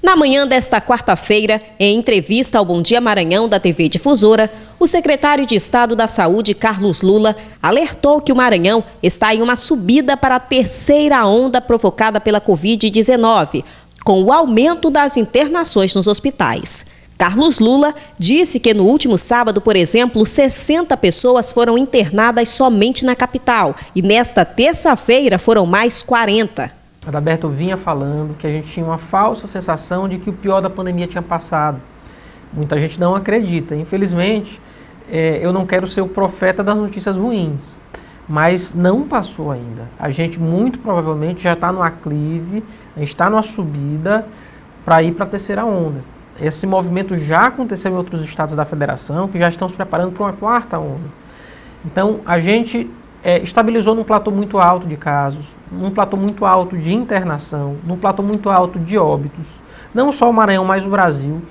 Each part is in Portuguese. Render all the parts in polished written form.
Na manhã desta quarta-feira, em entrevista ao Bom Dia Maranhão da TV Difusora, o secretário de Estado da Saúde, Carlos Lula, alertou que o Maranhão está em uma subida para a terceira onda provocada pela Covid-19, com o aumento das internações nos hospitais. Carlos Lula disse que no último sábado, por exemplo, 60 pessoas foram internadas somente na capital e nesta terça-feira foram mais 40. Adalberto vinha falando que a gente tinha uma falsa sensação de que o pior da pandemia tinha passado. Muita gente não acredita. Infelizmente, eu não quero ser o profeta das notícias ruins, mas não passou ainda. A gente muito provavelmente já está no aclive, a gente está numa subida para ir para a terceira onda. Esse movimento já aconteceu em outros estados da federação, que já estão se preparando para uma quarta onda. Então, a gente estabilizou num platô muito alto de casos, num platô muito alto de internação, num platô muito alto de óbitos, não só o Maranhão, mas o Brasil.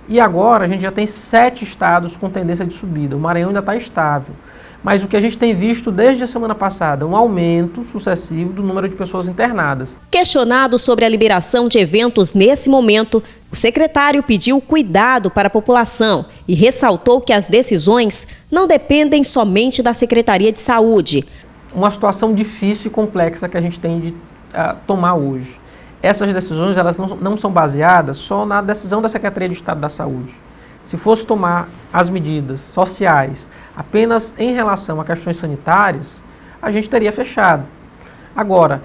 E agora a gente já tem 7 estados com tendência de subida. O Maranhão ainda está estável. Mas o que a gente tem visto desde a semana passada, um aumento sucessivo do número de pessoas internadas. Questionado sobre a liberação de eventos nesse momento, o secretário pediu cuidado para a população e ressaltou que as decisões não dependem somente da Secretaria de Saúde. Uma situação difícil e complexa que a gente tem de tomar hoje. Essas decisões elas não são baseadas só na decisão da Secretaria de Estado da Saúde. Se fosse tomar as medidas sociais apenas em relação a questões sanitárias, a gente teria fechado. Agora,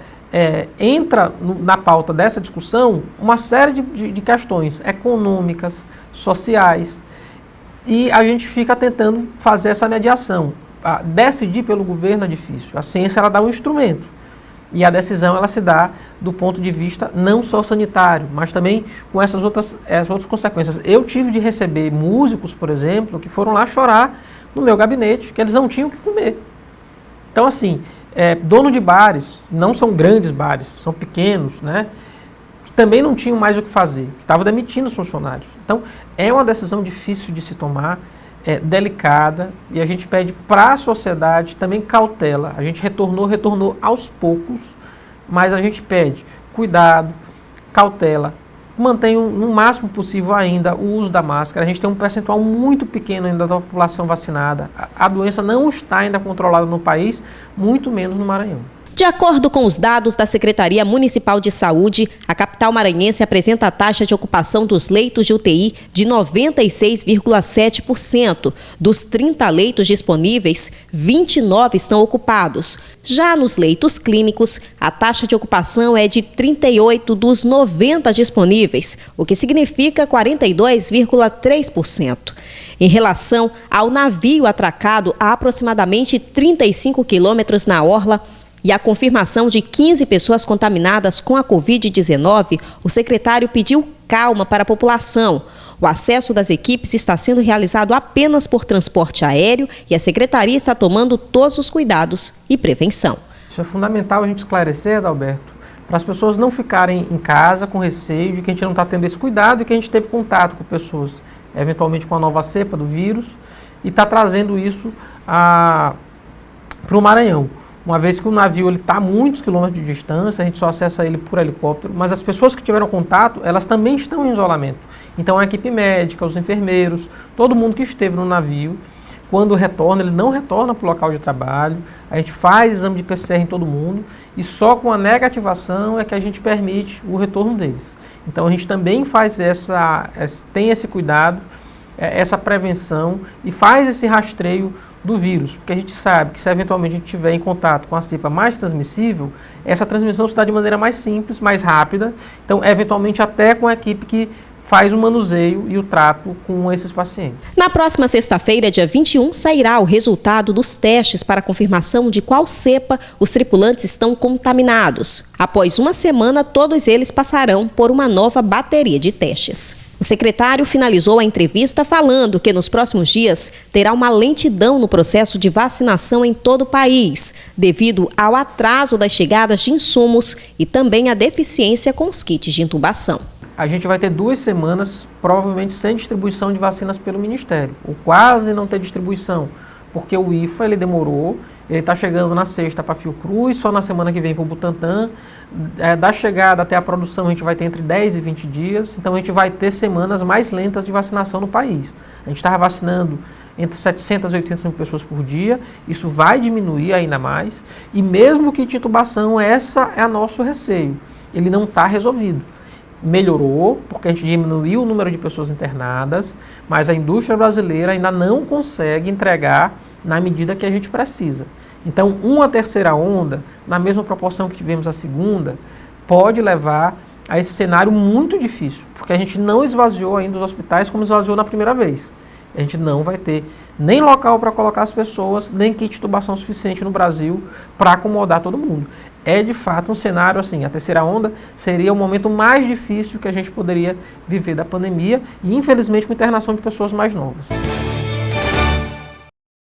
entra na pauta dessa discussão uma série de questões econômicas, sociais, e a gente fica tentando fazer essa mediação. Decidir pelo governo é difícil. A ciência ela dá um instrumento. E a decisão ela se dá do ponto de vista não só sanitário, mas também com as outras consequências. Eu tive de receber músicos, por exemplo, que foram lá chorar no meu gabinete, que eles não tinham o que comer. Então, assim, dono de bares, não são grandes bares, são pequenos, né? Que também não tinham mais o que fazer, que estavam demitindo os funcionários. Então, é uma decisão difícil de se tomar, delicada, e a gente pede para a sociedade também cautela. A gente retornou aos poucos, mas a gente pede cuidado, cautela, mantenham no máximo possível ainda o uso da máscara. A gente tem um percentual muito pequeno ainda da população vacinada. A doença não está ainda controlada no país, muito menos no Maranhão. De acordo com os dados da Secretaria Municipal de Saúde, a capital maranhense apresenta a taxa de ocupação dos leitos de UTI de 96,7%. Dos 30 leitos disponíveis, 29 estão ocupados. Já nos leitos clínicos, a taxa de ocupação é de 38 dos 90 disponíveis, o que significa 42,3%. Em relação ao navio atracado a aproximadamente 35 quilômetros na orla, e a confirmação de 15 pessoas contaminadas com a Covid-19, o secretário pediu calma para a população. O acesso das equipes está sendo realizado apenas por transporte aéreo e a secretaria está tomando todos os cuidados e prevenção. Isso é fundamental a gente esclarecer, Adalberto, para as pessoas não ficarem em casa com receio de que a gente não está tendo esse cuidado e que a gente teve contato com pessoas, eventualmente com a nova cepa do vírus, e está trazendo isso para o Maranhão. Uma vez que o navio está a muitos quilômetros de distância, a gente só acessa ele por helicóptero, mas as pessoas que tiveram contato, elas também estão em isolamento. Então a equipe médica, os enfermeiros, todo mundo que esteve no navio, quando retorna, eles não retornam para o local de trabalho, a gente faz exame de PCR em todo mundo e só com a negativação é que a gente permite o retorno deles. Então a gente também tem esse cuidado, essa prevenção e faz esse rastreio do vírus, porque a gente sabe que se eventualmente a gente estiver em contato com a cepa mais transmissível, essa transmissão se dá de maneira mais simples, mais rápida, então eventualmente até com a equipe que faz o manuseio e o trato com esses pacientes. Na próxima sexta-feira, dia 21, sairá o resultado dos testes para confirmação de qual cepa os tripulantes estão contaminados. Após uma semana, todos eles passarão por uma nova bateria de testes. O secretário finalizou a entrevista falando que nos próximos dias terá uma lentidão no processo de vacinação em todo o país, devido ao atraso das chegadas de insumos e também à deficiência com os kits de intubação. A gente vai ter 2 semanas, provavelmente, sem distribuição de vacinas pelo Ministério, ou quase não ter distribuição, porque o IFA ele demorou ele está chegando na sexta para Fiocruz, só na semana que vem para o Butantan. Da chegada até a produção a gente vai ter entre 10 e 20 dias, então a gente vai ter semanas mais lentas de vacinação no país. A gente estava vacinando entre 700 e 800 mil pessoas por dia, isso vai diminuir ainda mais, e mesmo que de intubação, essa é o nosso receio, ele não está resolvido. Melhorou, porque a gente diminuiu o número de pessoas internadas, mas a indústria brasileira ainda não consegue entregar na medida que a gente precisa. Então, uma terceira onda, na mesma proporção que tivemos a segunda, pode levar a esse cenário muito difícil, porque a gente não esvaziou ainda os hospitais como esvaziou na primeira vez. A gente não vai ter nem local para colocar as pessoas, nem kit de intubação suficiente no Brasil para acomodar todo mundo. É de fato um cenário assim, a terceira onda seria o momento mais difícil que a gente poderia viver da pandemia e infelizmente com internação de pessoas mais novas.